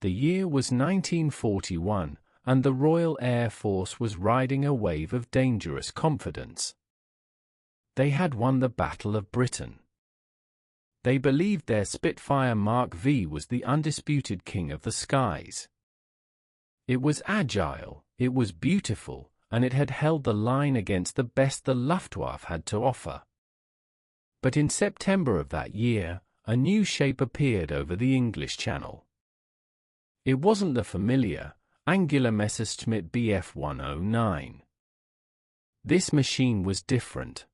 The year was 1941, and the Royal Air Force was riding a wave of dangerous confidence. They had won the Battle of Britain. They believed their Spitfire Mk V was the undisputed king of the skies. It was agile, it was beautiful, and it had held the line against the best the Luftwaffe had to offer. But in September of that year, a new shape appeared over the English Channel. It wasn't the familiar, angular Messerschmitt Bf 109. This machine was different.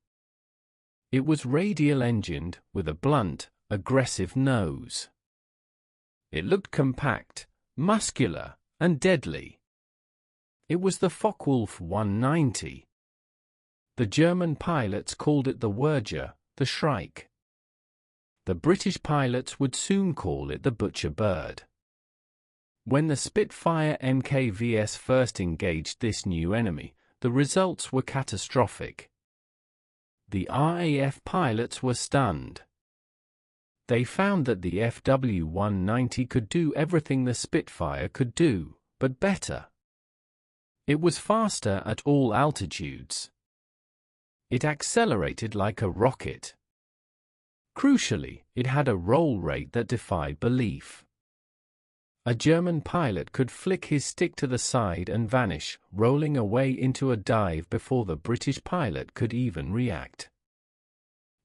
It was radial-engined, with a blunt, aggressive nose. It looked compact, muscular, and deadly. It was the Focke-Wulf 190. The German pilots called it the Würger, the Shrike. The British pilots would soon call it the Butcher Bird. When the Spitfire Mk VS first engaged this new enemy, the results were catastrophic. The RAF pilots were stunned. They found that the FW-190 could do everything the Spitfire could do, but better. It was faster at all altitudes. It accelerated like a rocket. Crucially, it had a roll rate that defied belief. A German pilot could flick his stick to the side and vanish, rolling away into a dive before the British pilot could even react.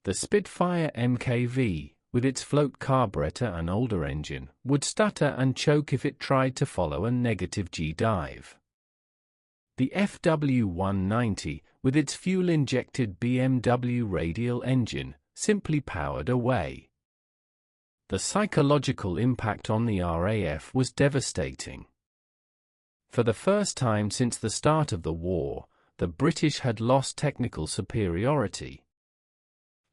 The Spitfire Mk V, with its float carburetor and older engine, would stutter and choke if it tried to follow a negative G dive. The FW-190, with its fuel-injected BMW radial engine, simply powered away. The psychological impact on the RAF was devastating. For the first time since the start of the war, the British had lost technical superiority.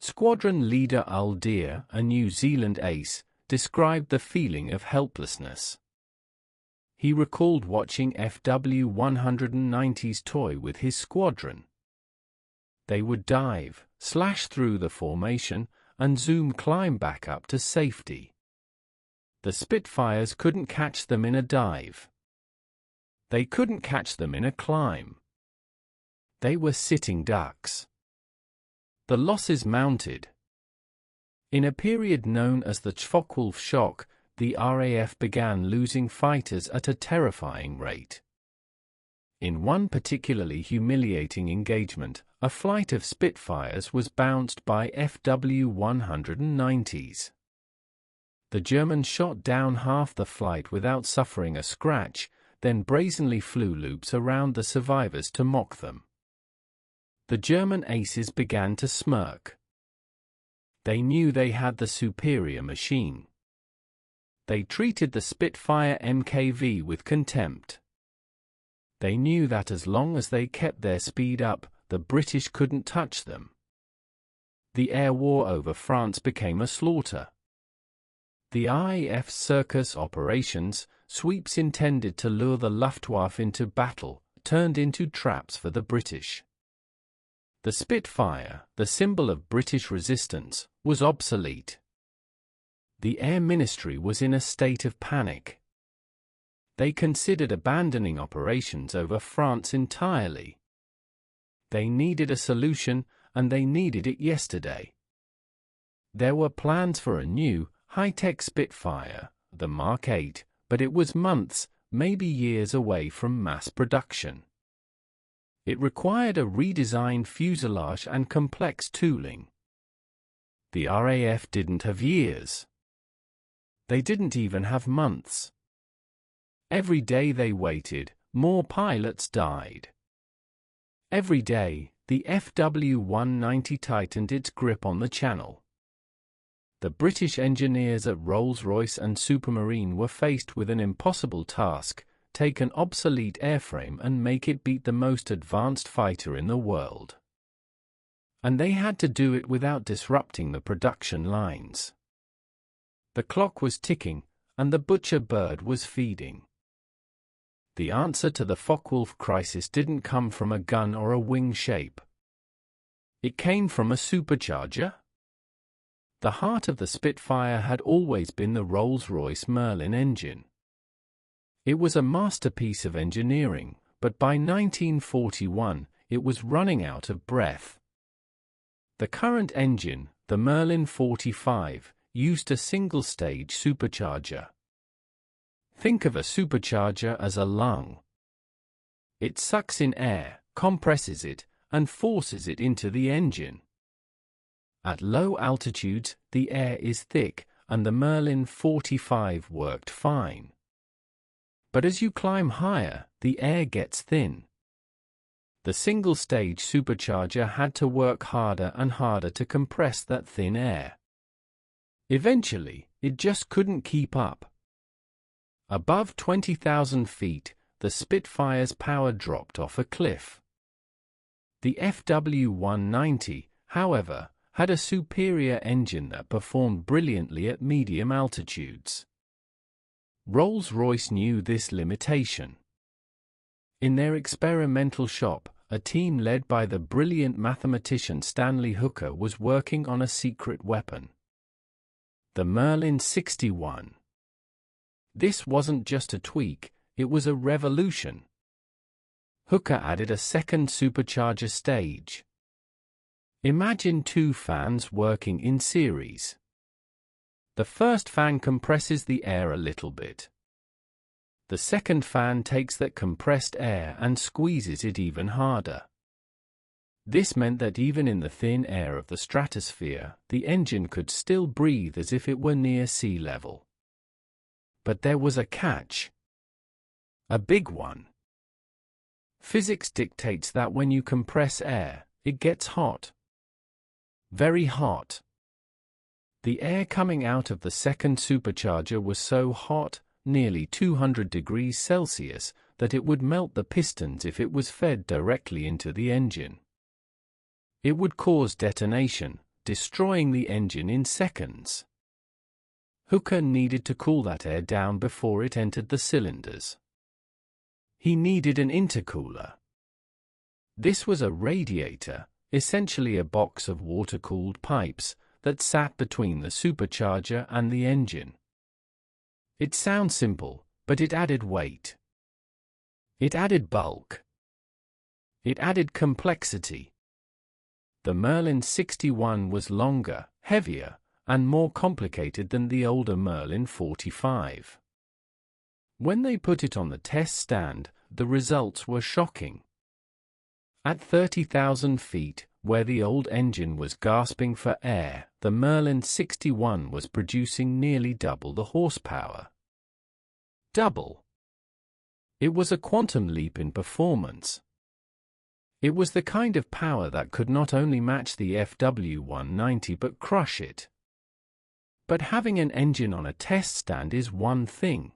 Squadron leader Deadlier, a New Zealand ace, described the feeling of helplessness. He recalled watching FW-190s toy with his squadron. They would dive, slash through the formation, and zoom climb back up to safety. The Spitfires couldn't catch them in a dive. They couldn't catch them in a climb. They were sitting ducks. The losses mounted. In a period known as the Focke-Wulf shock, the RAF began losing fighters at a terrifying rate. In one particularly humiliating engagement, a flight of Spitfires was bounced by FW-190s. The Germans shot down half the flight without suffering a scratch, then brazenly flew loops around the survivors to mock them. The German aces began to smirk. They knew they had the superior machine. They treated the Spitfire Mk V with contempt. They knew that as long as they kept their speed up, the British couldn't touch them. The air war over France became a slaughter. The RAF's circus operations, sweeps intended to lure the Luftwaffe into battle, turned into traps for the British. The Spitfire, the symbol of British resistance, was obsolete. The Air Ministry was in a state of panic. They considered abandoning operations over France entirely. They needed a solution, and they needed it yesterday. There were plans for a new, high-tech Spitfire, the Mk VIII, but it was months, maybe years away from mass production. It required a redesigned fuselage and complex tooling. The RAF didn't have years. They didn't even have months. Every day they waited, more pilots died. Every day, the FW-190 tightened its grip on the channel. The British engineers at Rolls-Royce and Supermarine were faced with an impossible task: take an obsolete airframe and make it beat the most advanced fighter in the world. And they had to do it without disrupting the production lines. The clock was ticking, and the butcher bird was feeding. The answer to the Focke-Wulf crisis didn't come from a gun or a wing shape. It came from a supercharger. The heart of the Spitfire had always been the Rolls-Royce Merlin engine. It was a masterpiece of engineering, but by 1941, it was running out of breath. The current engine, the Merlin 45, used a single-stage supercharger. Think of a supercharger as a lung. It sucks in air, compresses it, and forces it into the engine. At low altitudes, the air is thick, and the Merlin 45 worked fine. But as you climb higher, the air gets thin. The single-stage supercharger had to work harder and harder to compress that thin air. Eventually, it just couldn't keep up. Above 20,000 feet, the Spitfire's power dropped off a cliff. The FW-190, however, had a superior engine that performed brilliantly at medium altitudes. Rolls-Royce knew this limitation. In their experimental shop, a team led by the brilliant mathematician Stanley Hooker was working on a secret weapon. The Merlin 61. This wasn't just a tweak, it was a revolution. Hooker added a second supercharger stage. Imagine two fans working in series. The first fan compresses the air a little bit. The second fan takes that compressed air and squeezes it even harder. This meant that even in the thin air of the stratosphere, the engine could still breathe as if it were near sea level. But there was a catch. A big one. Physics dictates that when you compress air, it gets hot. Very hot. The air coming out of the second supercharger was so hot, nearly 200 degrees Celsius, that it would melt the pistons if it was fed directly into the engine. It would cause detonation, destroying the engine in seconds. Hooker needed to cool that air down before it entered the cylinders. He needed an intercooler. This was a radiator, essentially a box of water-cooled pipes, that sat between the supercharger and the engine. It sounds simple, but it added weight. It added bulk. It added complexity. The Merlin 61 was longer, heavier, and more complicated than the older Merlin 45. When they put it on the test stand, the results were shocking. At 30,000 feet, where the old engine was gasping for air, the Merlin 61 was producing nearly double the horsepower. Double. It was a quantum leap in performance. It was the kind of power that could not only match the FW-190 but crush it. But having an engine on a test stand is one thing.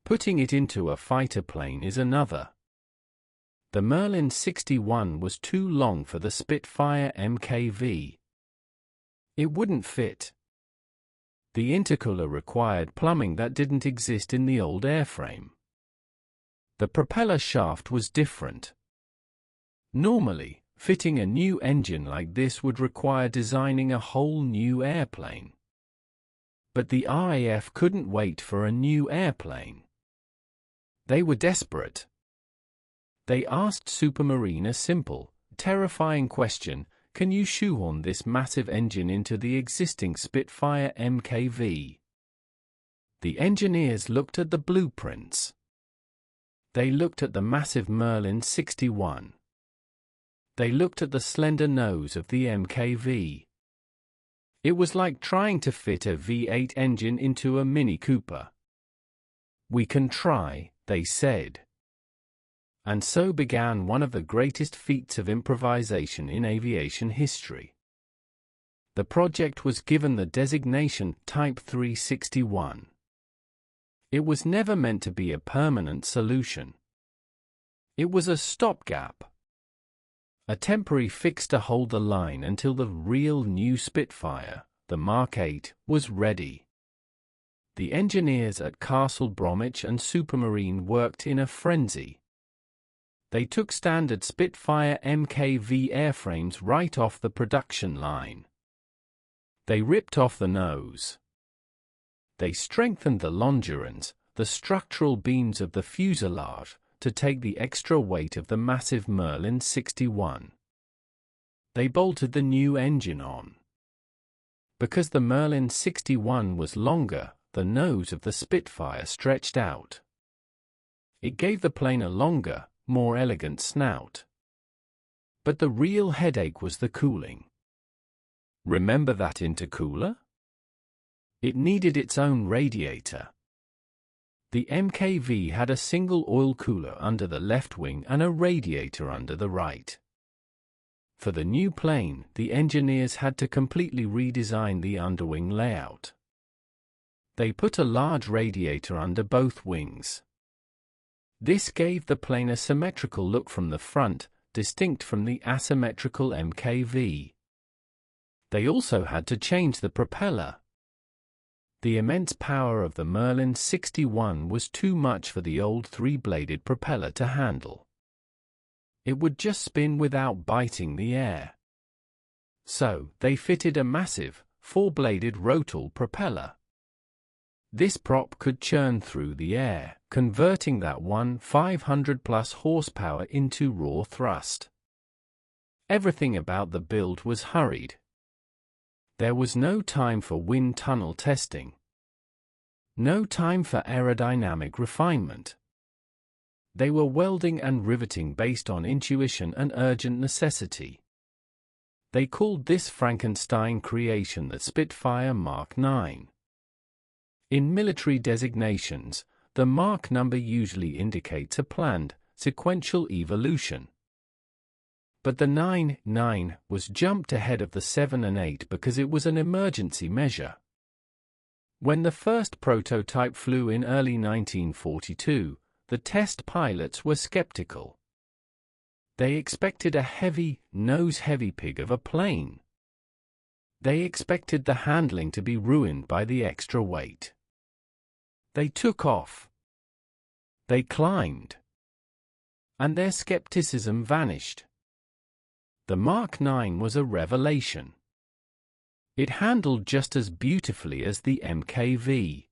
Putting it into a fighter plane is another. The Merlin 61 was too long for the Spitfire Mk V. It wouldn't fit. The intercooler required plumbing that didn't exist in the old airframe. The propeller shaft was different. Normally, fitting a new engine like this would require designing a whole new airplane. But the RAF couldn't wait for a new airplane. They were desperate. They asked Supermarine a simple, terrifying question: can you shoehorn this massive engine into the existing Spitfire Mk V? The engineers looked at the blueprints. They looked at the massive Merlin 61. They looked at the slender nose of the Mk V. It was like trying to fit a V8 engine into a Mini Cooper. "We can try," they said. And so began one of the greatest feats of improvisation in aviation history. The project was given the designation Type 361. It was never meant to be a permanent solution. It was a stopgap. A temporary fix to hold the line until the real new Spitfire, the Mk VIII, was ready. The engineers at Castle Bromwich and Supermarine worked in a frenzy. They took standard Spitfire Mk V airframes right off the production line. They ripped off the nose. They strengthened the longerons, the structural beams of the fuselage, to take the extra weight of the massive Merlin 61. They bolted the new engine on. Because the Merlin 61 was longer, the nose of the Spitfire stretched out. It gave the plane a longer, more elegant snout. But the real headache was the cooling. Remember that intercooler? It needed its own radiator. The Mk V had a single oil cooler under the left wing and a radiator under the right. For the new plane, the engineers had to completely redesign the underwing layout. They put a large radiator under both wings. This gave the plane a symmetrical look from the front, distinct from the asymmetrical Mk V. They also had to change the propeller. The immense power of the Merlin 61 was too much for the old three-bladed propeller to handle. It would just spin without biting the air. So, they fitted a massive, four-bladed rotor propeller. This prop could churn through the air, converting that 500-plus horsepower into raw thrust. Everything about the build was hurried. There was no time for wind tunnel testing. No time for aerodynamic refinement. They were welding and riveting based on intuition and urgent necessity. They called this Frankenstein creation the Spitfire Mk IX. In military designations, the Mk number usually indicates a planned, sequential evolution. But the 9 was jumped ahead of the 7 and 8 because it was an emergency measure. When the first prototype flew in early 1942, the test pilots were skeptical. They expected a heavy, nose-heavy pig of a plane. They expected the handling to be ruined by the extra weight. They took off. They climbed. And their skepticism vanished. The Mk IX was a revelation. It handled just as beautifully as the Mk V.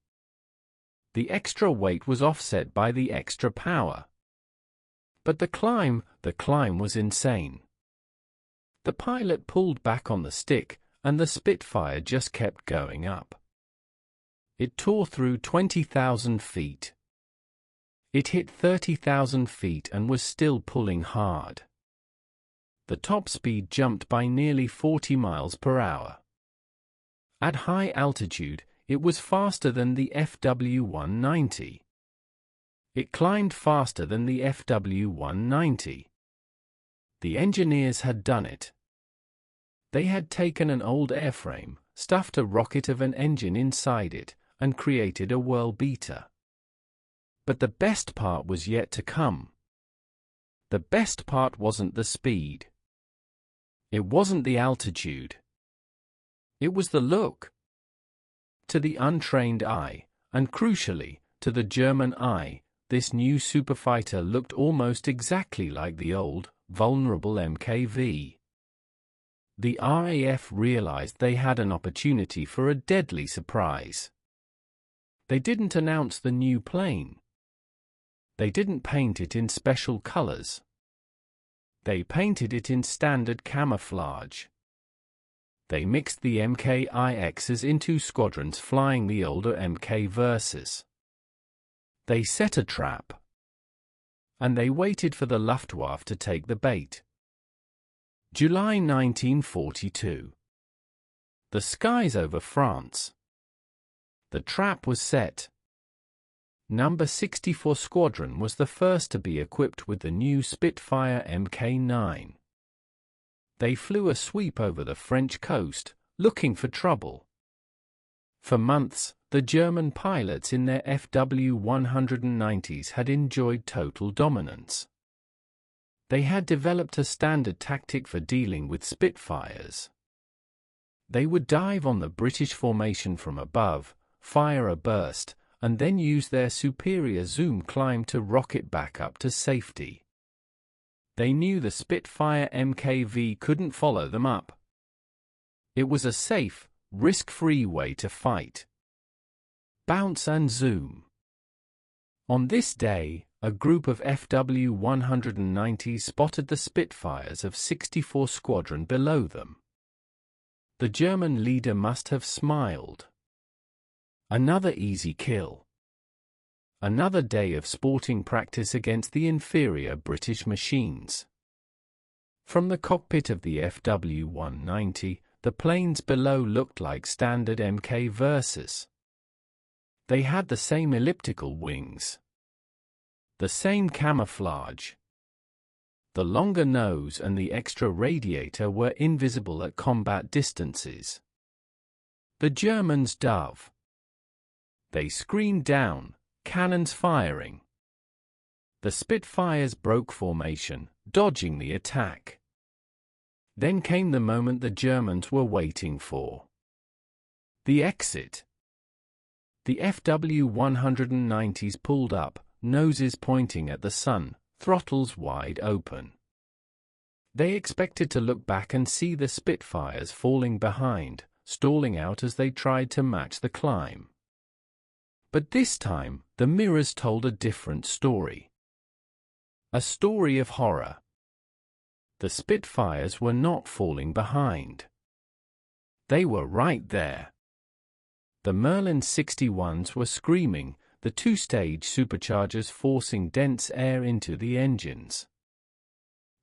The extra weight was offset by the extra power. But the climb was insane. The pilot pulled back on the stick, and the Spitfire just kept going up. It tore through 20,000 feet. It hit 30,000 feet and was still pulling hard. The top speed jumped by nearly 40 miles per hour. At high altitude, it was faster than the Fw-190. It climbed faster than the Fw-190. The engineers had done it. They had taken an old airframe, stuffed a rocket of an engine inside it, and created a whirl beater. But the best part was yet to come. The best part wasn't the speed. It wasn't the altitude. It was the look. To the untrained eye, and crucially, to the German eye, this new superfighter looked almost exactly like the old, vulnerable Mk V. The RAF realized they had an opportunity for a deadly surprise. They didn't announce the new plane. They didn't paint it in special colors. They painted it in standard camouflage. They mixed the Mk IXs into squadrons flying the older Mk versus. They set a trap. And they waited for the Luftwaffe to take the bait. July 1942. The skies over France. The trap was set. Number 64 Squadron was the first to be equipped with the new Spitfire Mk IX. They flew a sweep over the French coast, looking for trouble. For months, the German pilots in their Fw-190s had enjoyed total dominance. They had developed a standard tactic for dealing with Spitfires. They would dive on the British formation from above, fire a burst, and then use their superior zoom climb to rocket back up to safety. They knew the Spitfire Mk V couldn't follow them up. It was a safe, risk-free way to fight. Bounce and zoom. On this day, a group of Fw-190s spotted the Spitfires of 64 Squadron below them. The German leader must have smiled. Another easy kill. Another day of sporting practice against the inferior British machines. From the cockpit of the Fw-190, the planes below looked like standard Mk Vs. They had the same elliptical wings, the same camouflage. The longer nose and the extra radiator were invisible at combat distances. The Germans dove. They screamed down, cannons firing. The Spitfires broke formation, dodging the attack. Then came the moment the Germans were waiting for. The exit. The Fw-190s pulled up, noses pointing at the sun, throttles wide open. They expected to look back and see the Spitfires falling behind, stalling out as they tried to match the climb. But this time, the mirrors told a different story. A story of horror. The Spitfires were not falling behind. They were right there. The Merlin 61s were screaming, the two-stage superchargers forcing dense air into the engines.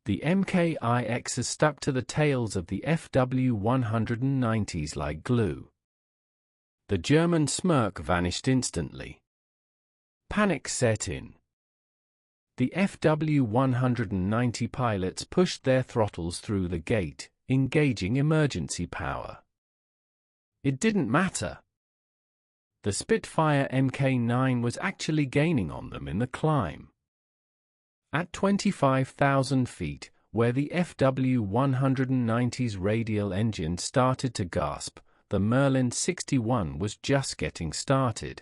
The Mk IXs stuck to the tails of the Fw-190s like glue. The German smirk vanished instantly. Panic set in. The Fw-190 pilots pushed their throttles through the gate, engaging emergency power. It didn't matter. The Spitfire Mk IX was actually gaining on them in the climb. At 25,000 feet, where the Fw-190's radial engine started to gasp, the Merlin 61 was just getting started.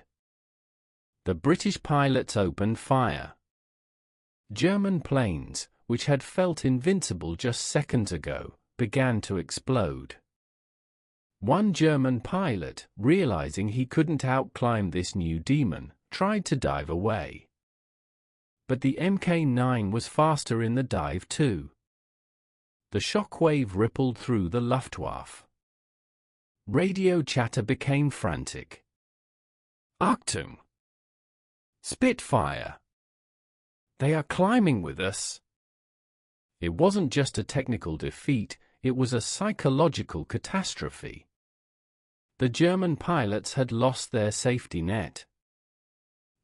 The British pilots opened fire. German planes, which had felt invincible just seconds ago, began to explode. One German pilot, realizing he couldn't outclimb this new demon, tried to dive away. But the Mk IX was faster in the dive too. The shockwave rippled through the Luftwaffe. Radio chatter became frantic. Achtung! Spitfire! They are climbing with us! It wasn't just a technical defeat, it was a psychological catastrophe. The German pilots had lost their safety net.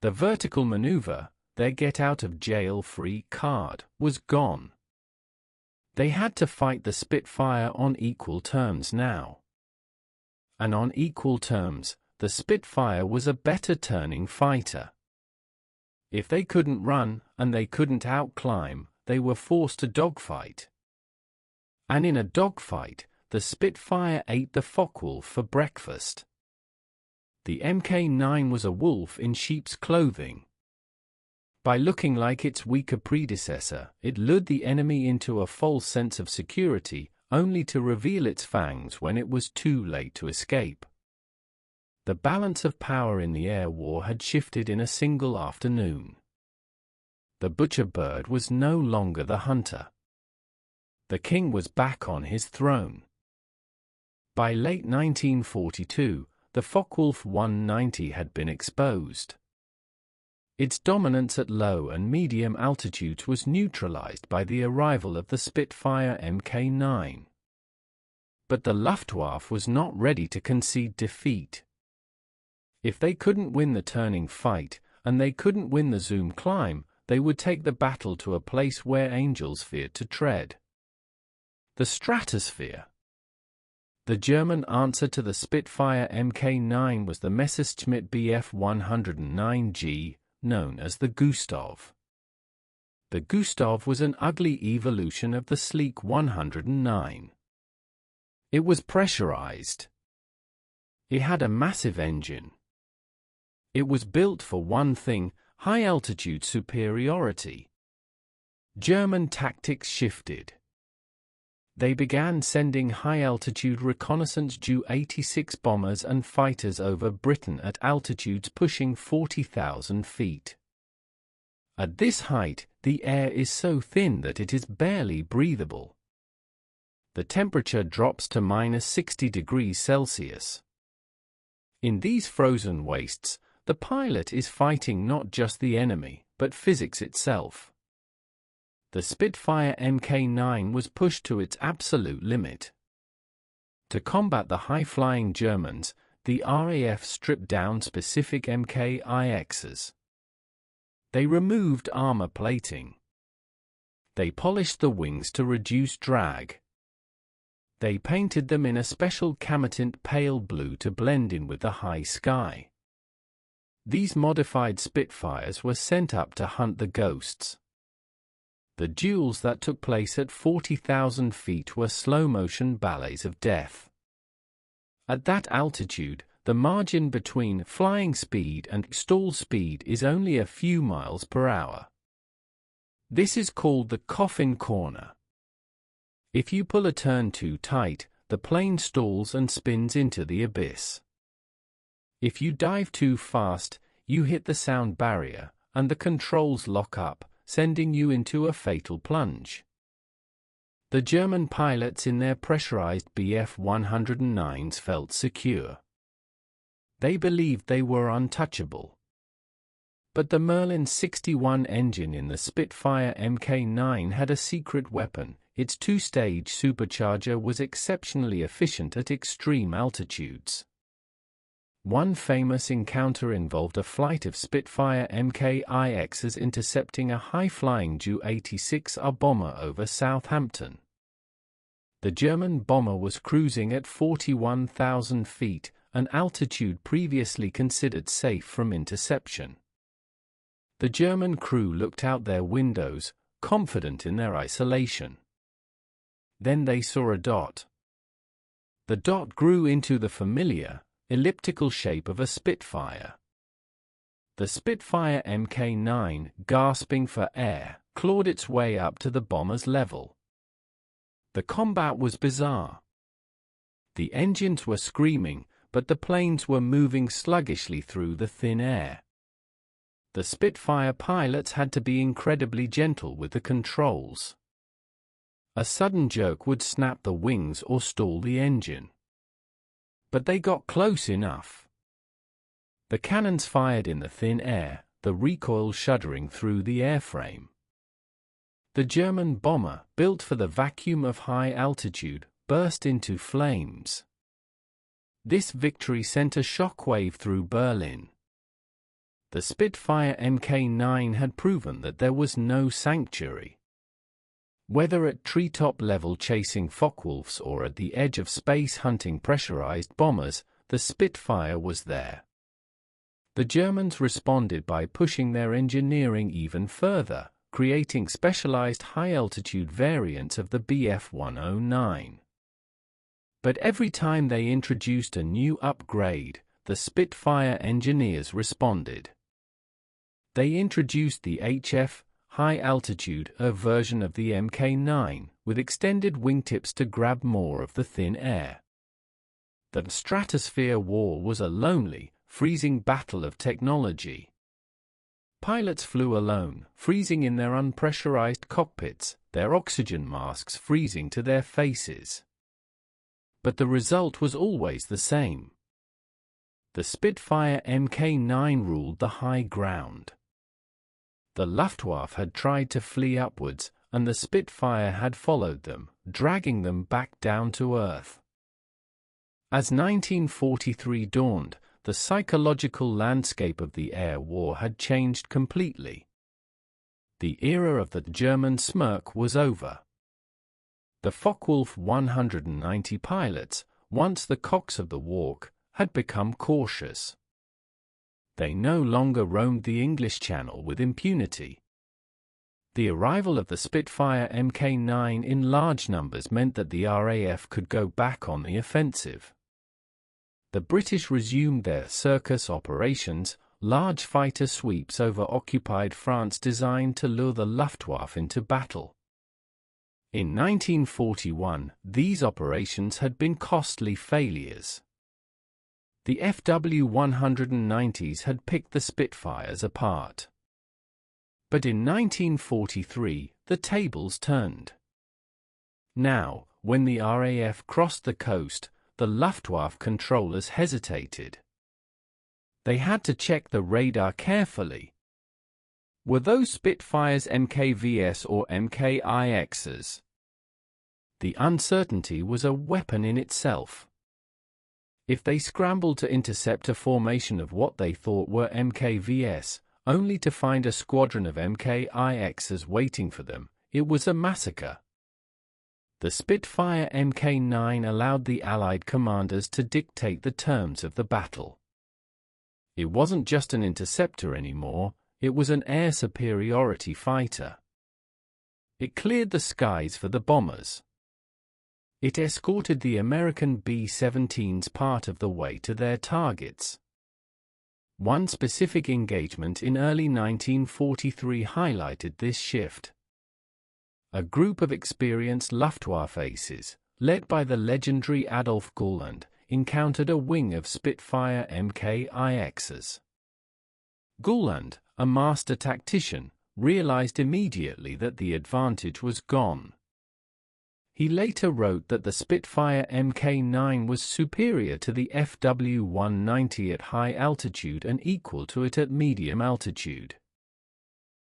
The vertical maneuver, their get-out-of-jail-free card, was gone. They had to fight the Spitfire on equal terms now. And on equal terms, the Spitfire was a better turning fighter. If they couldn't run, and they couldn't outclimb, they were forced to dogfight. And in a dogfight, the Spitfire ate the Focke-Wulf for breakfast. The Mk IX was a wolf in sheep's clothing. By looking like its weaker predecessor, it lured the enemy into a false sense of security, only to reveal its fangs when it was too late to escape. The balance of power in the air war had shifted in a single afternoon. The butcher bird was no longer the hunter. The king was back on his throne. By late 1942, the Focke-Wulf 190 had been exposed. Its dominance at low and medium altitudes was neutralized by the arrival of the Spitfire Mk IX. But the Luftwaffe was not ready to concede defeat. If they couldn't win the turning fight, and they couldn't win the zoom climb, they would take the battle to a place where angels feared to tread. The stratosphere. The German answer to the Spitfire Mk IX was the Messerschmitt Bf 109G, known as the Gustav. The Gustav was an ugly evolution of the sleek 109. It was pressurized. It had a massive engine. It was built for one thing, high-altitude superiority. German tactics shifted. They began sending high-altitude reconnaissance Ju-86 bombers and fighters over Britain at altitudes pushing 40,000 feet. At this height, the air is so thin that it is barely breathable. The temperature drops to -60 degrees Celsius. In these frozen wastes, the pilot is fighting not just the enemy, but physics itself. The Spitfire Mk IX was pushed to its absolute limit. To combat the high-flying Germans, the RAF stripped down specific Mk IXs. They removed armor plating. They polished the wings to reduce drag. They painted them in a special cametint pale blue to blend in with the high sky. These modified Spitfires were sent up to hunt the ghosts. The duels that took place at 40,000 feet were slow-motion ballets of death. At that altitude, the margin between flying speed and stall speed is only a few miles per hour. This is called the coffin corner. If you pull a turn too tight, the plane stalls and spins into the abyss. If you dive too fast, you hit the sound barrier, and the controls lock up, sending you into a fatal plunge. The German pilots in their pressurized Bf 109s felt secure. They believed they were untouchable. But the Merlin 61 engine in the Spitfire Mk IX had a secret weapon. Its two-stage supercharger was exceptionally efficient at extreme altitudes. One famous encounter involved a flight of Spitfire Mk IXs intercepting a high-flying Ju-86R bomber over Southampton. The German bomber was cruising at 41,000 feet, an altitude previously considered safe from interception. The German crew looked out their windows, confident in their isolation. Then they saw a dot. The dot grew into the familiar, elliptical shape of a Spitfire. The Spitfire Mk IX, gasping for air, clawed its way up to the bomber's level. The combat was bizarre. The engines were screaming, but the planes were moving sluggishly through the thin air. The Spitfire pilots had to be incredibly gentle with the controls. A sudden jerk would snap the wings or stall the engine. But they got close enough. The cannons fired in the thin air, the recoil shuddering through the airframe. The German bomber, built for the vacuum of high altitude, burst into flames. This victory sent a shockwave through Berlin. The Spitfire Mk IX had proven that there was no sanctuary. Whether at treetop level chasing Focke-Wulfs or at the edge of space hunting pressurized bombers, the Spitfire was there. The Germans responded by pushing their engineering even further, creating specialized high-altitude variants of the Bf 109. But every time they introduced a new upgrade, the Spitfire engineers responded. They introduced the HF, high-altitude, version of the Mk IX, with extended wingtips to grab more of the thin air. The stratosphere war was a lonely, freezing battle of technology. Pilots flew alone, freezing in their unpressurized cockpits, their oxygen masks freezing to their faces. But the result was always the same. The Spitfire Mk IX ruled the high ground. The Luftwaffe had tried to flee upwards, and the Spitfire had followed them, dragging them back down to earth. As 1943 dawned, the psychological landscape of the air war had changed completely. The era of the German smirk was over. The Focke-Wulf 190 pilots, once the cocks of the walk, had become cautious. They no longer roamed the English Channel with impunity. The arrival of the Spitfire Mk IX in large numbers meant that the RAF could go back on the offensive. The British resumed their circus operations, large fighter sweeps over occupied France designed to lure the Luftwaffe into battle. In 1941, these operations had been costly failures. The Fw 190s had picked the Spitfires apart. But in 1943, the tables turned. Now, when the RAF crossed the coast, the Luftwaffe controllers hesitated. They had to check the radar carefully. Were those Spitfires MKVs or Mk IXs? The uncertainty was a weapon in itself. If they scrambled to intercept a formation of what they thought were MKVs, only to find a squadron of Mk IXs waiting for them, it was a massacre. The Spitfire Mk IX allowed the Allied commanders to dictate the terms of the battle. It wasn't just an interceptor anymore, it was an air superiority fighter. It cleared the skies for the bombers. It escorted the American B-17s part of the way to their targets. One specific engagement in early 1943 highlighted this shift. A group of experienced Luftwaffe aces, led by the legendary Adolf Gulland, encountered a wing of Spitfire Mk IXs. Gulland, a master tactician, realized immediately that the advantage was gone. He later wrote that the Spitfire Mk IX was superior to the Fw-190 at high altitude and equal to it at medium altitude.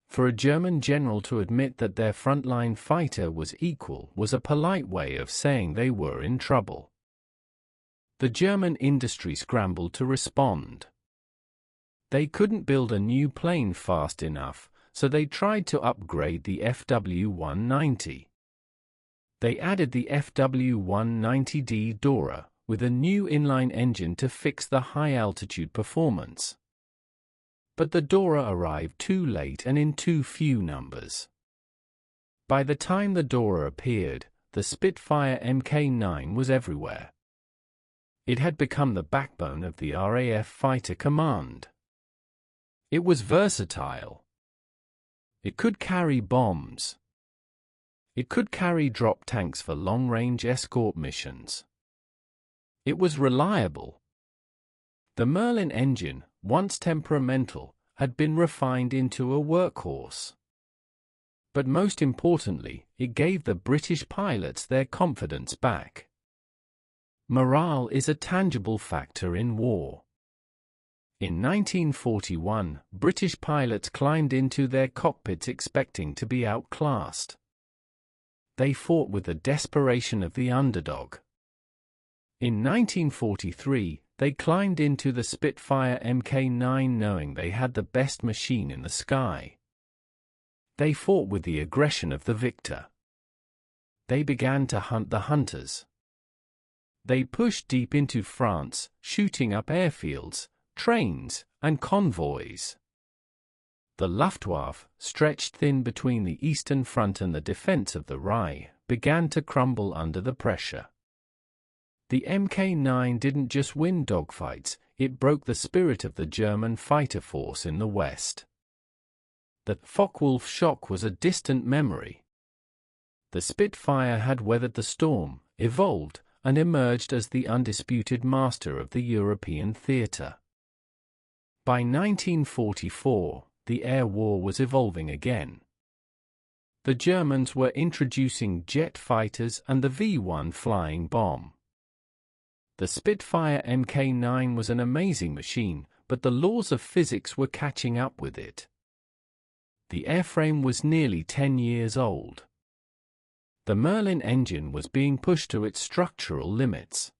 For a German general to admit that their frontline fighter was equal was a polite way of saying they were in trouble. The German industry scrambled to respond. They couldn't build a new plane fast enough, so they tried to upgrade the Fw-190. They added the Fw-190D Dora, with a new inline engine to fix the high-altitude performance. But the Dora arrived too late and in too few numbers. By the time the Dora appeared, the Spitfire Mk IX was everywhere. It had become the backbone of the RAF fighter command. It was versatile. It could carry bombs. It could carry drop tanks for long-range escort missions. It was reliable. The Merlin engine, once temperamental, had been refined into a workhorse. But most importantly, it gave the British pilots their confidence back. Morale is a tangible factor in war. In 1941, British pilots climbed into their cockpits expecting to be outclassed. They fought with the desperation of the underdog. In 1943, they climbed into the Spitfire Mk IX knowing they had the best machine in the sky. They fought with the aggression of the victor. They began to hunt the hunters. They pushed deep into France, shooting up airfields, trains, and convoys. The Luftwaffe, stretched thin between the Eastern Front and the defense of the Rhine, began to crumble under the pressure. The Mk IX didn't just win dogfights, it broke the spirit of the German fighter force in the West. The Focke-Wulf shock was a distant memory. The Spitfire had weathered the storm, evolved, and emerged as the undisputed master of the European theater. By 1944, the air war was evolving again. The Germans were introducing jet fighters and the V-1 flying bomb. The Spitfire Mk IX was an amazing machine, but the laws of physics were catching up with it. The airframe was nearly 10 years old. The Merlin engine was being pushed to its structural limits.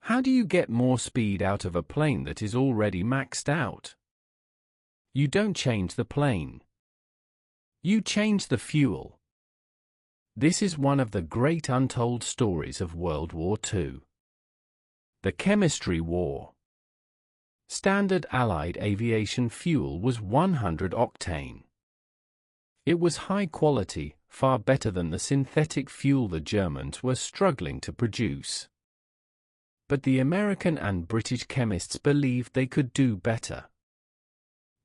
How do you get more speed out of a plane that is already maxed out? You don't change the plane. You change the fuel. This is one of the great untold stories of World War II. The Chemistry War. Standard Allied aviation fuel was 100 octane. It was high quality, far better than the synthetic fuel the Germans were struggling to produce. But the American and British chemists believed they could do better.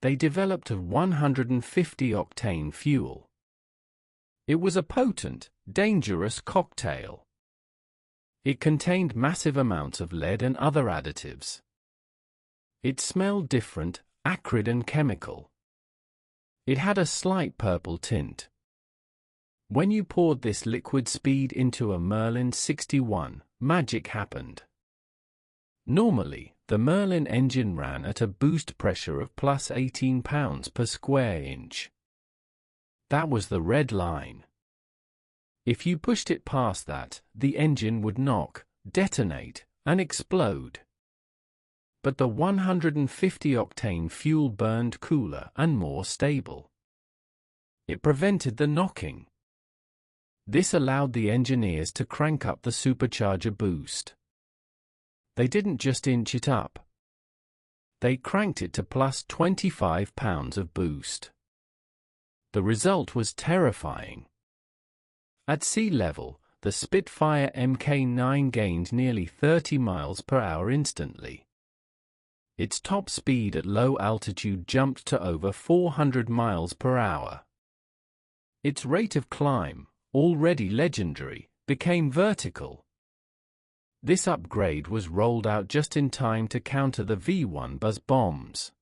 They developed a 150-octane fuel. It was a potent, dangerous cocktail. It contained massive amounts of lead and other additives. It smelled different, acrid and chemical. It had a slight purple tint. When you poured this liquid speed into a Merlin 61, magic happened. Normally, the Merlin engine ran at a boost pressure of plus 18 pounds per square inch. That was the red line. If you pushed it past that, the engine would knock, detonate, and explode. But the 150-octane fuel burned cooler and more stable. It prevented the knocking. This allowed the engineers to crank up the supercharger boost. They didn't just inch it up. They cranked it to plus 25 pounds of boost. The result was terrifying. At sea level, the Spitfire Mk IX gained nearly 30 miles per hour instantly. Its top speed at low altitude jumped to over 400 miles per hour. Its rate of climb, already legendary, became vertical. This upgrade was rolled out just in time to counter the V-1 buzz bombs.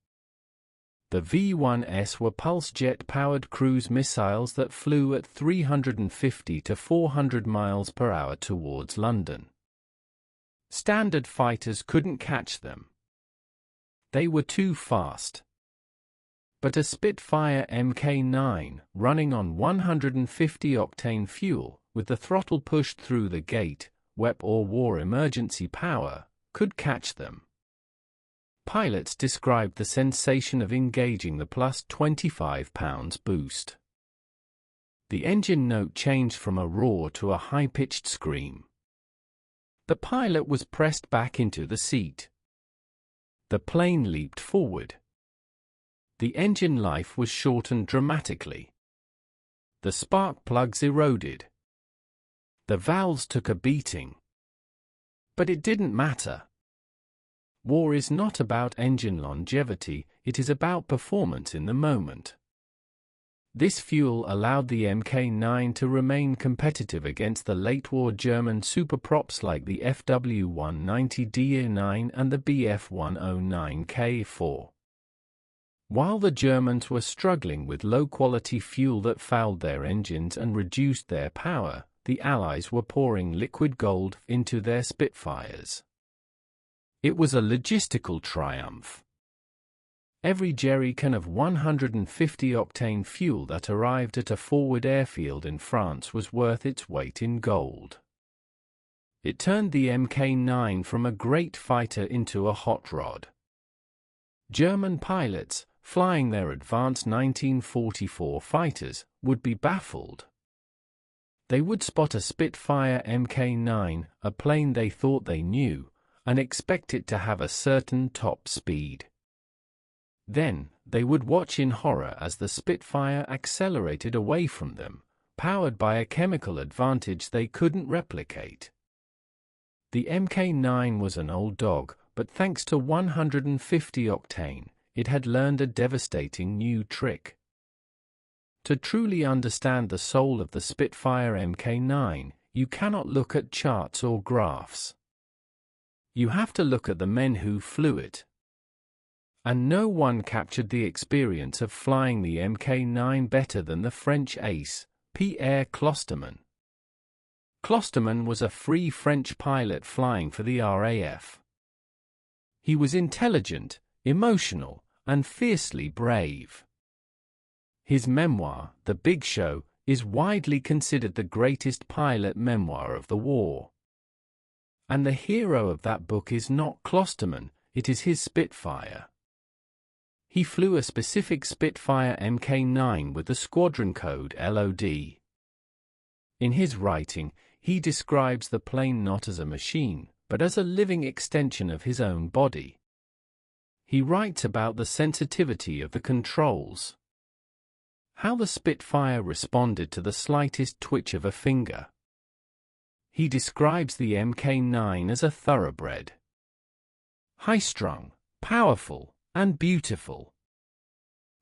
The V-1s were pulse jet-powered cruise missiles that flew at 350 to 400 miles per hour towards London. Standard fighters couldn't catch them. They were too fast. But a Spitfire Mk IX, running on 150-octane fuel, with the throttle pushed through the gate, WEP or war emergency power, could catch them. Pilots described the sensation of engaging the plus 25 pounds boost. The engine note changed from a roar to a high-pitched scream. The pilot was pressed back into the seat. The plane leaped forward. The engine life was shortened dramatically. The spark plugs eroded. The valves took a beating. But it didn't matter. War is not about engine longevity, it is about performance in the moment. This fuel allowed the Mk IX to remain competitive against the late-war German superprops like the Fw-190 Deadlier and the Bf-109 IV. While the Germans were struggling with low-quality fuel that fouled their engines and reduced their power, the Allies were pouring liquid gold into their Spitfires. It was a logistical triumph. Every jerrycan of 150-octane fuel that arrived at a forward airfield in France was worth its weight in gold. It turned the Mk IX from a great fighter into a hot rod. German pilots, flying their advanced 1944 fighters, would be baffled. They would spot a Spitfire Mk IX, a plane they thought they knew, and expect it to have a certain top speed. Then, they would watch in horror as the Spitfire accelerated away from them, powered by a chemical advantage they couldn't replicate. The Mk IX was an old dog, but thanks to 150 octane, it had learned a devastating new trick. To truly understand the soul of the Spitfire Mk IX, you cannot look at charts or graphs. You have to look at the men who flew it. And no one captured the experience of flying the Mk IX better than the French ace, Pierre Clostermann. Clostermann was a free French pilot flying for the RAF. He was intelligent, emotional, and fiercely brave. His memoir, The Big Show, is widely considered the greatest pilot memoir of the war. And the hero of that book is not Clostermann, it is his Spitfire. He flew a specific Spitfire Mk IX with the squadron code LOD. In his writing, he describes the plane not as a machine, but as a living extension of his own body. He writes about the sensitivity of the controls. How the Spitfire responded to the slightest twitch of a finger. He describes the Mk IX as a thoroughbred. High-strung, powerful, and beautiful.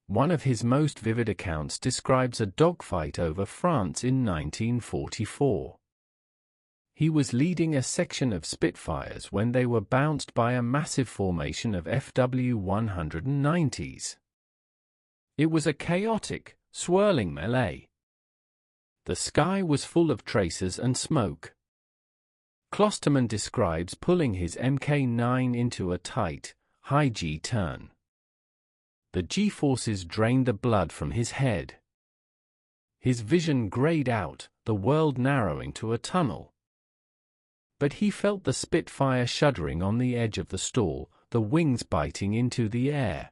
One of his most vivid accounts describes a dogfight over France in 1944. He was leading a section of Spitfires when they were bounced by a massive formation of Fw-190s. It was a chaotic, swirling melee. The sky was full of tracers and smoke. Klosterman describes pulling his Mk9 into a tight, high G turn. The G-forces drained the blood from his head. His vision grayed out, the world narrowing to a tunnel. But he felt the Spitfire shuddering on the edge of the stall, the wings biting into the air.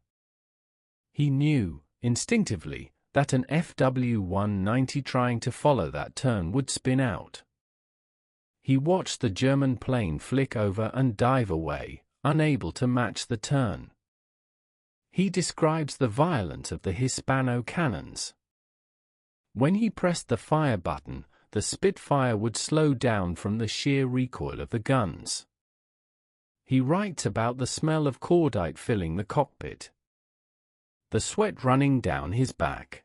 He knew, instinctively, that an FW-190 trying to follow that turn would spin out. He watched the German plane flick over and dive away, unable to match the turn. He describes the violence of the Hispano cannons. When he pressed the fire button, the Spitfire would slow down from the sheer recoil of the guns. He writes about the smell of cordite filling the cockpit, the sweat running down his back,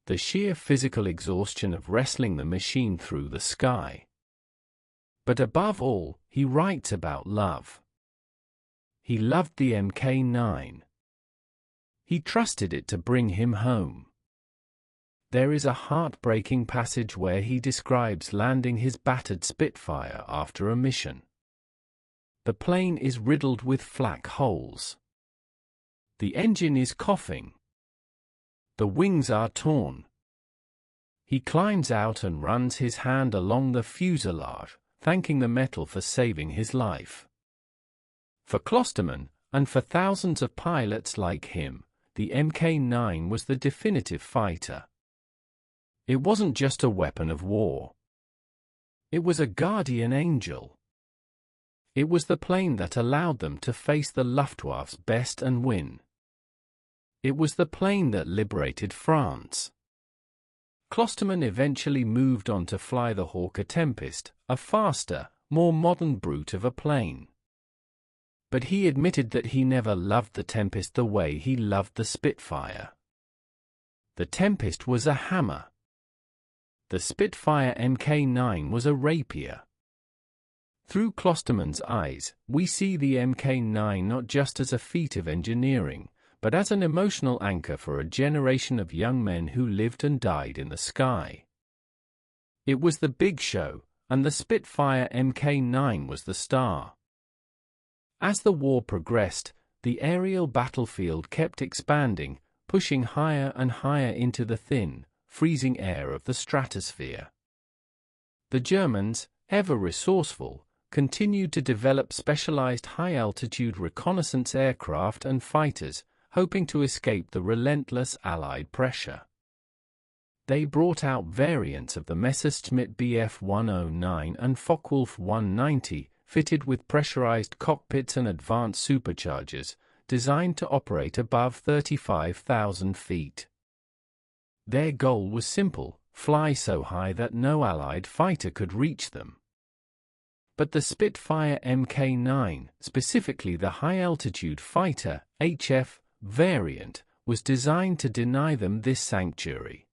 the sheer physical exhaustion of wrestling the machine through the sky. But above all, he writes about love. He loved the Mk9. He trusted it to bring him home. There is a heartbreaking passage where he describes landing his battered Spitfire after a mission. The plane is riddled with flak holes. The engine is coughing. The wings are torn. He climbs out and runs his hand along the fuselage, thanking the metal for saving his life. For Klosterman, and for thousands of pilots like him, the Mk9 was the definitive fighter. It wasn't just a weapon of war. It was a guardian angel. It was the plane that allowed them to face the Luftwaffe's best and win. It was the plane that liberated France. Klosterman eventually moved on to fly the Hawker Tempest, a faster, more modern brute of a plane. But he admitted that he never loved the Tempest the way he loved the Spitfire. The Tempest was a hammer. The Spitfire Mk9 was a rapier. Through Klosterman's eyes, we see the Mk9 not just as a feat of engineering, but as an emotional anchor for a generation of young men who lived and died in the sky. It was the big show, and the Spitfire Mk9 was the star. As the war progressed, the aerial battlefield kept expanding, pushing higher and higher into the thin, freezing air of the stratosphere. The Germans, ever resourceful, continued to develop specialized high-altitude reconnaissance aircraft and fighters, hoping to escape the relentless Allied pressure. They brought out variants of the Messerschmitt Bf 109 and Focke-Wulf 190, fitted with pressurized cockpits and advanced superchargers, designed to operate above 35,000 feet. Their goal was simple: fly so high that no Allied fighter could reach them. But the Spitfire Mk9, specifically the high-altitude fighter, HF, variant, was designed to deny them this sanctuary.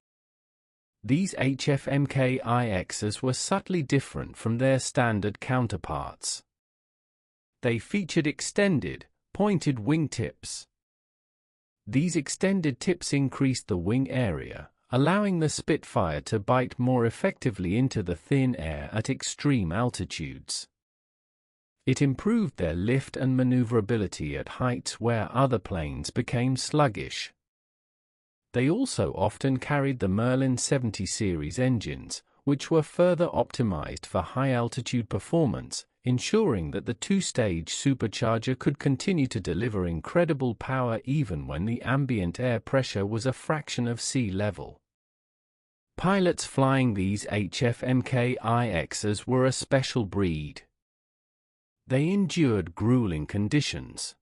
These HF Mk IXs were subtly different from their standard counterparts. They featured extended, pointed wingtips. These extended tips increased the wing area, allowing the Spitfire to bite more effectively into the thin air at extreme altitudes. It improved their lift and maneuverability at heights where other planes became sluggish. They also often carried the Merlin 70 series engines, which were further optimized for high-altitude performance, ensuring that the two-stage supercharger could continue to deliver incredible power even when the ambient air pressure was a fraction of sea level. Pilots flying these HF Mk IXs were a special breed. They endured grueling conditions.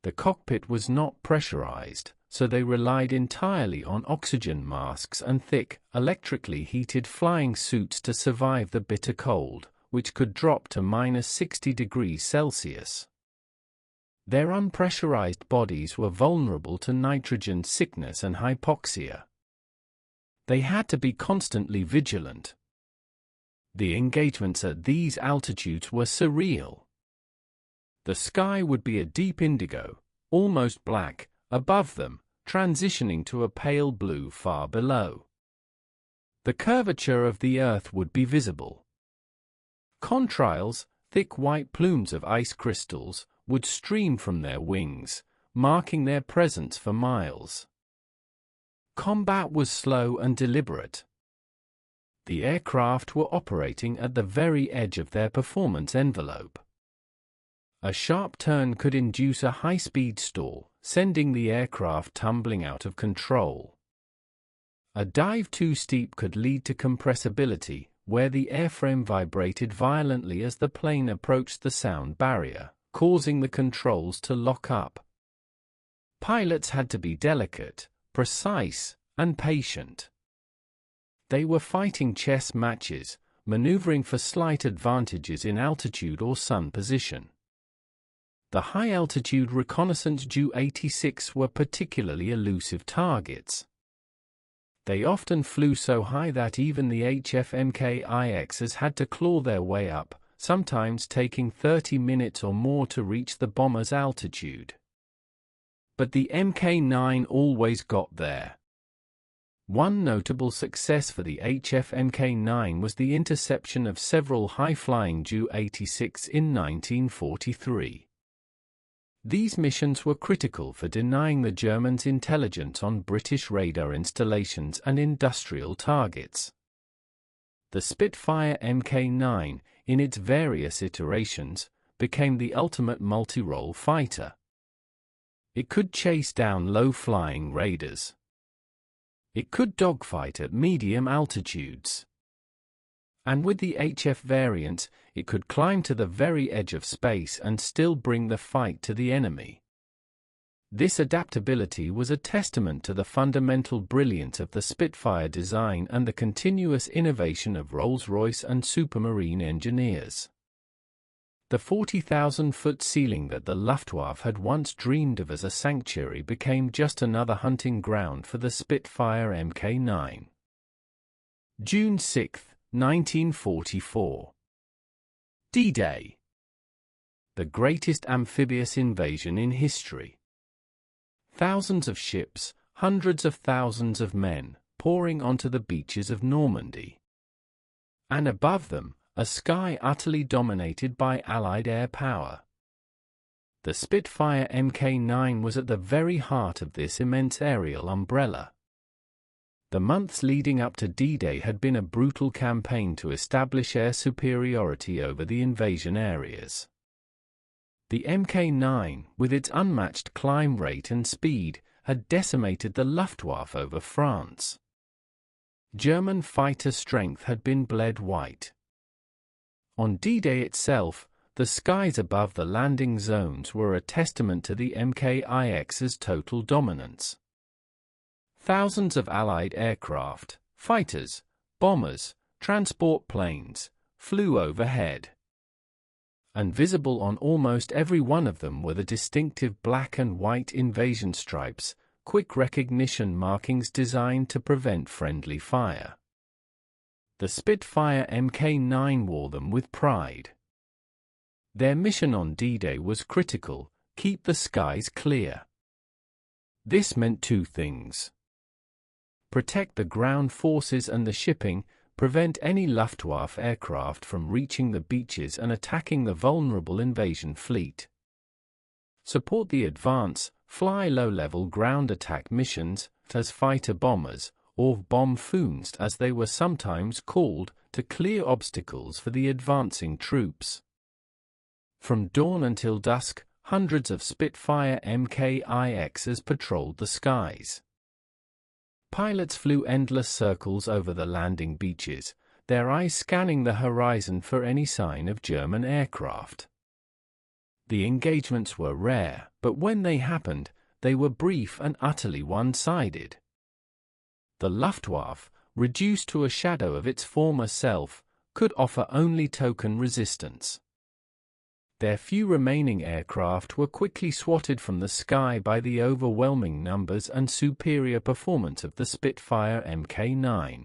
The cockpit was not pressurized, so they relied entirely on oxygen masks and thick, electrically heated flying suits to survive the bitter cold, which could drop to -60 degrees Celsius. Their unpressurized bodies were vulnerable to nitrogen sickness and hypoxia. They had to be constantly vigilant. The engagements at these altitudes were surreal. The sky would be a deep indigo, almost black. Above them, transitioning to a pale blue far below. The curvature of the Earth would be visible. Contrails, thick white plumes of ice crystals, would stream from their wings, marking their presence for miles. Combat was slow and deliberate. The aircraft were operating at the very edge of their performance envelope. A sharp turn could induce a high-speed stall, sending the aircraft tumbling out of control. A dive too steep could lead to compressibility, where the airframe vibrated violently as the plane approached the sound barrier, causing the controls to lock up. Pilots had to be delicate, precise, and patient. They were fighting chess matches, maneuvering for slight advantages in altitude or sun position. The high-altitude reconnaissance Ju-86 were particularly elusive targets. They often flew so high that even the Mk IXs had to claw their way up, sometimes taking 30 minutes or more to reach the bomber's altitude. But the Mk IX always got there. One notable success for the Mk IX was the interception of several high-flying Ju-86 in 1943. These missions were critical for denying the Germans intelligence on British radar installations and industrial targets. The Spitfire Mk IX, in its various iterations, became the ultimate multi-role fighter. It could chase down low-flying raiders. It could dogfight at medium altitudes. And with the HF variant, it could climb to the very edge of space and still bring the fight to the enemy. This adaptability was a testament to the fundamental brilliance of the Spitfire design and the continuous innovation of Rolls-Royce and Supermarine engineers. The 40,000-foot ceiling that the Luftwaffe had once dreamed of as a sanctuary became just another hunting ground for the Spitfire Mk IX. June 6, 1944. D-Day. The greatest amphibious invasion in history. Thousands of ships, hundreds of thousands of men, pouring onto the beaches of Normandy. And above them, a sky utterly dominated by Allied air power. The Spitfire Mk IX was at the very heart of this immense aerial umbrella. The months leading up to D-Day had been a brutal campaign to establish air superiority over the invasion areas. The Mk IX, with its unmatched climb rate and speed, had decimated the Luftwaffe over France. German fighter strength had been bled white. On D-Day itself, the skies above the landing zones were a testament to the Mk IX's total dominance. Thousands of Allied aircraft, fighters, bombers, transport planes, flew overhead. And visible on almost every one of them were the distinctive black and white invasion stripes, quick recognition markings designed to prevent friendly fire. The Spitfire Mk IX wore them with pride. Their mission on D-Day was critical: keep the skies clear. This meant two things. Protect the ground forces and the shipping, prevent any Luftwaffe aircraft from reaching the beaches and attacking the vulnerable invasion fleet. Support the advance, fly low-level ground attack missions, as fighter bombers, or Bombfunst as they were sometimes called, to clear obstacles for the advancing troops. From dawn until dusk, hundreds of Spitfire Mk IXs patrolled the skies. Pilots flew endless circles over the landing beaches, their eyes scanning the horizon for any sign of German aircraft. The engagements were rare, but when they happened, they were brief and utterly one-sided. The Luftwaffe, reduced to a shadow of its former self, could offer only token resistance. Their few remaining aircraft were quickly swatted from the sky by the overwhelming numbers and superior performance of the Spitfire Mk IX.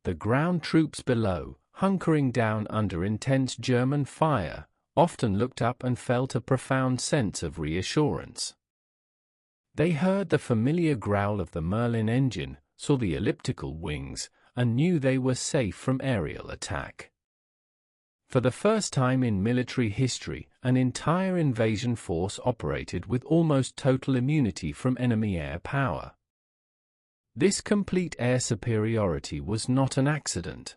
The ground troops below, hunkering down under intense German fire, often looked up and felt a profound sense of reassurance. They heard the familiar growl of the Merlin engine, saw the elliptical wings, and knew they were safe from aerial attack. For the first time in military history, an entire invasion force operated with almost total immunity from enemy air power. This complete air superiority was not an accident.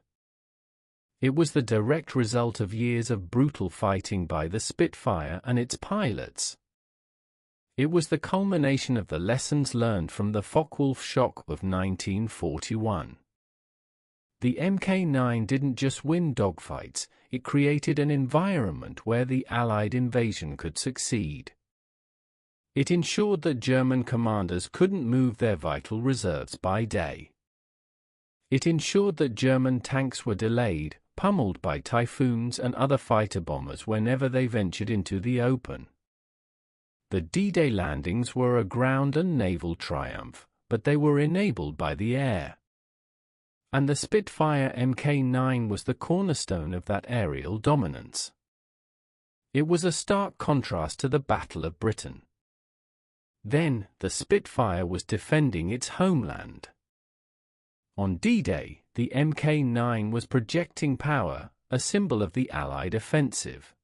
It was the direct result of years of brutal fighting by the Spitfire and its pilots. It was the culmination of the lessons learned from the Focke-Wulf shock of 1941. The Mk9 didn't just win dogfights, it created an environment where the Allied invasion could succeed. It ensured that German commanders couldn't move their vital reserves by day. It ensured that German tanks were delayed, pummeled by Typhoons and other fighter bombers whenever they ventured into the open. The D-Day landings were a ground and naval triumph, but they were enabled by the air. And the Spitfire Mk9 was the cornerstone of that aerial dominance. It was a stark contrast to the Battle of Britain. Then, the Spitfire was defending its homeland. On D-Day, the Mk9 was projecting power, a symbol of the Allied offensive.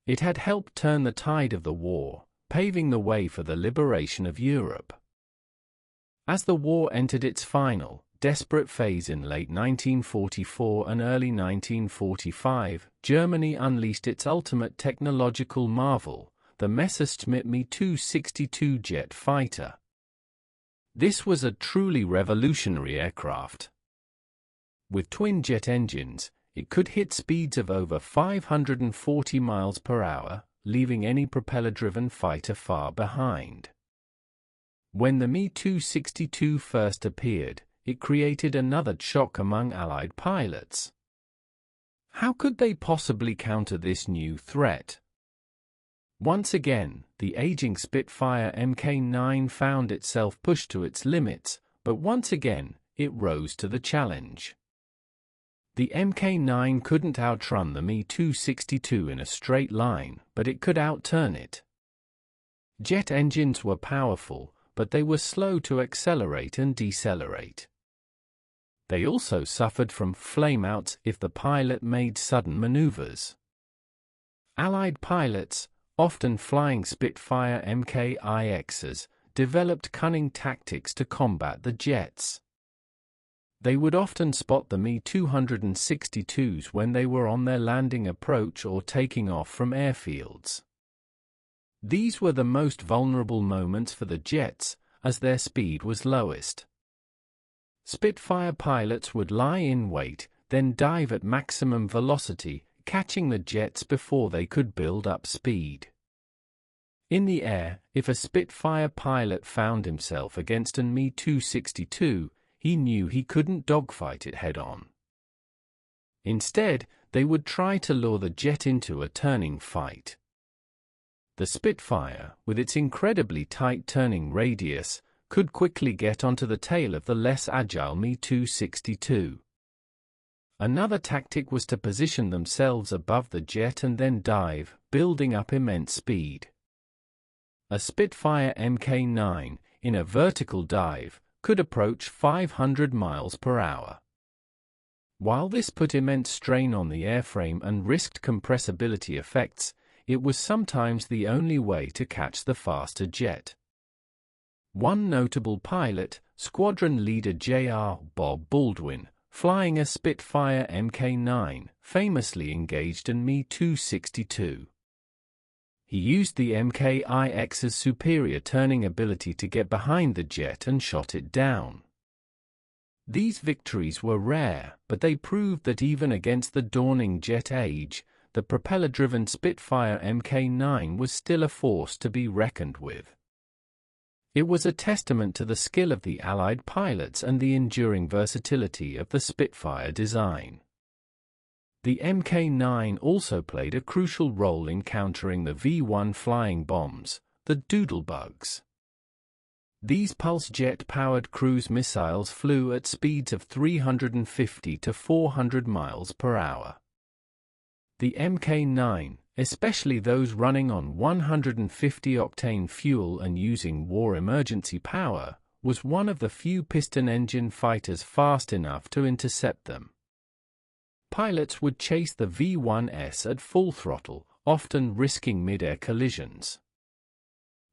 It had helped turn the tide of the war, paving the way for the liberation of Europe. As the war entered its final, desperate phase in late 1944 and early 1945, Germany unleashed its ultimate technological marvel, the Messerschmitt Me-262 jet fighter. This was a truly revolutionary aircraft. With twin-jet engines, it could hit speeds of over 540 miles per hour, leaving any propeller-driven fighter far behind. When the Me-262 first appeared, it created another shock among Allied pilots. How could they possibly counter this new threat? Once again, the aging Spitfire Mk9 found itself pushed to its limits, but once again, it rose to the challenge. The Mk9 couldn't outrun the Me-262 in a straight line, but it could outturn it. Jet engines were powerful, but they were slow to accelerate and decelerate. They also suffered from flameouts if the pilot made sudden maneuvers. Allied pilots, often flying Spitfire Mk IXs, developed cunning tactics to combat the jets. They would often spot the Me-262s when they were on their landing approach or taking off from airfields. These were the most vulnerable moments for the jets, as their speed was lowest. Spitfire pilots would lie in wait, then dive at maximum velocity, catching the jets before they could build up speed. In the air, if a Spitfire pilot found himself against an Me-262, he knew he couldn't dogfight it head-on. Instead, they would try to lure the jet into a turning fight. The Spitfire, with its incredibly tight turning radius, could quickly get onto the tail of the less agile Me-262. Another tactic was to position themselves above the jet and then dive, building up immense speed. A Spitfire Mk9, in a vertical dive, could approach 500 miles per hour. While this put immense strain on the airframe and risked compressibility effects, it was sometimes the only way to catch the faster jet. One notable pilot, squadron leader J.R. Bob Baldwin, flying a Spitfire Mk9, famously engaged an Me-262. He used the Mk IX's superior turning ability to get behind the jet and shot it down. These victories were rare, but they proved that even against the dawning jet age, the propeller-driven Spitfire Mk9 was still a force to be reckoned with. It was a testament to the skill of the Allied pilots and the enduring versatility of the Spitfire design. The Mk9 also played a crucial role in countering the V-1 flying bombs, the doodlebugs. These pulse jet-powered cruise missiles flew at speeds of 350 to 400 miles per hour. The Mk9, especially those running on 150-octane fuel and using war emergency power, was one of the few piston-engine fighters fast enough to intercept them. Pilots would chase the V-1S at full throttle, often risking mid-air collisions.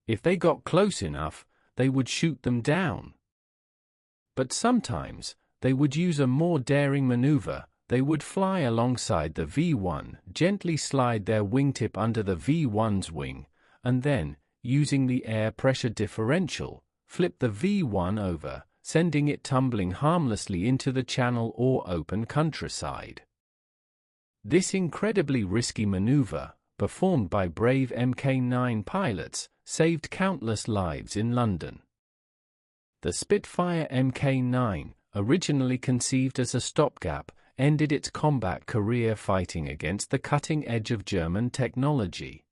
If they got close enough, they would shoot them down. But sometimes, they would use a more daring maneuver. They would fly alongside the V-1, gently slide their wingtip under the V-1's wing, and then, using the air pressure differential, flip the V-1 over, sending it tumbling harmlessly into the channel or open countryside. This incredibly risky maneuver, performed by brave Mk IX pilots, saved countless lives in London. The Spitfire Mk IX, originally conceived as a stopgap, ended its combat career fighting against the cutting edge of German technology.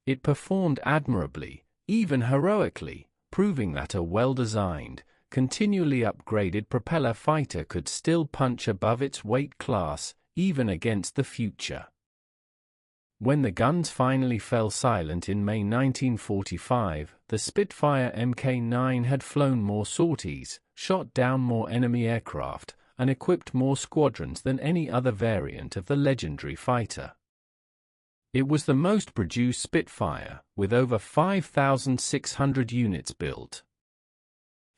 It performed admirably, even heroically, proving that a well-designed, continually upgraded propeller fighter could still punch above its weight class, even against the future. When the guns finally fell silent in May 1945, the Spitfire Mk IX had flown more sorties, shot down more enemy aircraft, and equipped more squadrons than any other variant of the legendary fighter. It was the most produced Spitfire, with over 5,600 units built.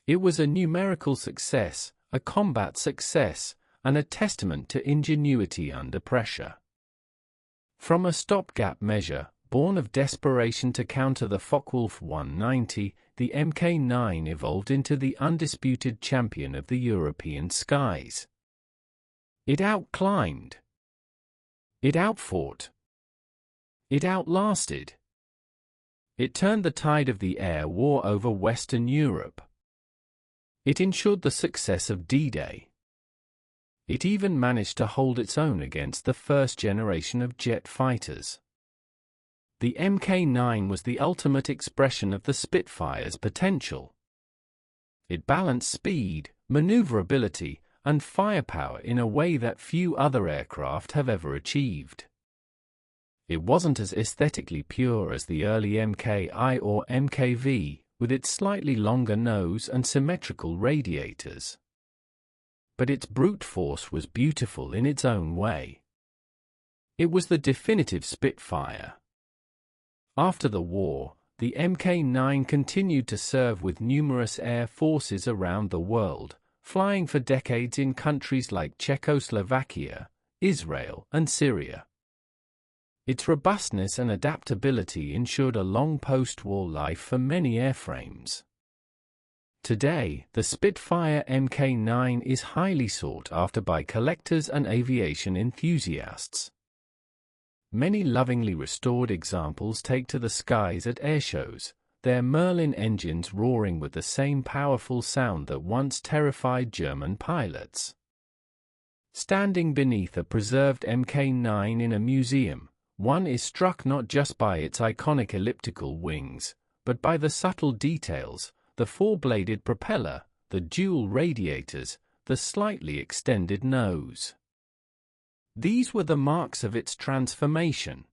It was a numerical success, a combat success, and a testament to ingenuity under pressure. From a stopgap measure, born of desperation to counter the Focke-Wulf 190, the Mk IX evolved into the undisputed champion of the European skies. It outclimbed. It outfought. It outlasted. It turned the tide of the air war over Western Europe. It ensured the success of D-Day. It even managed to hold its own against the first generation of jet fighters. The Mk IX was the ultimate expression of the Spitfire's potential. It balanced speed, maneuverability, and firepower in a way that few other aircraft have ever achieved. It wasn't as aesthetically pure as the early Mk I or Mk V, with its slightly longer nose and symmetrical radiators. But its brute force was beautiful in its own way. It was the definitive Spitfire. After the war, the Mk IX continued to serve with numerous air forces around the world, flying for decades in countries like Czechoslovakia, Israel, and Syria. Its robustness and adaptability ensured a long post-war life for many airframes. Today, the Spitfire Mk IX is highly sought after by collectors and aviation enthusiasts. Many lovingly restored examples take to the skies at airshows, their Merlin engines roaring with the same powerful sound that once terrified German pilots. Standing beneath a preserved Mk IX in a museum, one is struck not just by its iconic elliptical wings, but by the subtle details, the four-bladed propeller, the dual radiators, the slightly extended nose. These were the marks of its transformation.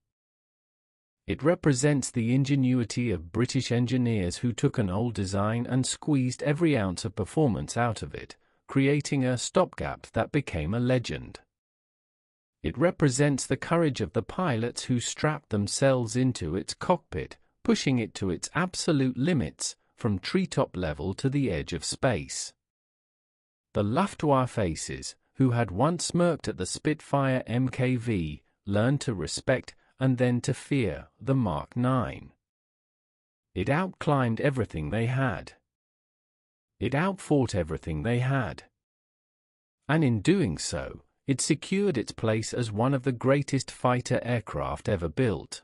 It represents the ingenuity of British engineers who took an old design and squeezed every ounce of performance out of it, creating a stopgap that became a legend. It represents the courage of the pilots who strapped themselves into its cockpit, pushing it to its absolute limits, from treetop level to the edge of space. The Luftwaffe aces, who had once smirked at the Spitfire Mk V, learned to respect and then to fear the Mk IX. It outclimbed everything they had. It outfought everything they had. And in doing so, it secured its place as one of the greatest fighter aircraft ever built.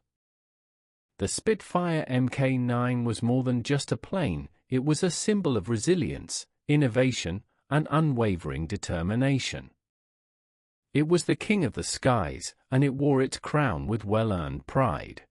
The Spitfire Mk IX was more than just a plane, it was a symbol of resilience, innovation, and unwavering determination. It was the king of the skies, and it wore its crown with well-earned pride.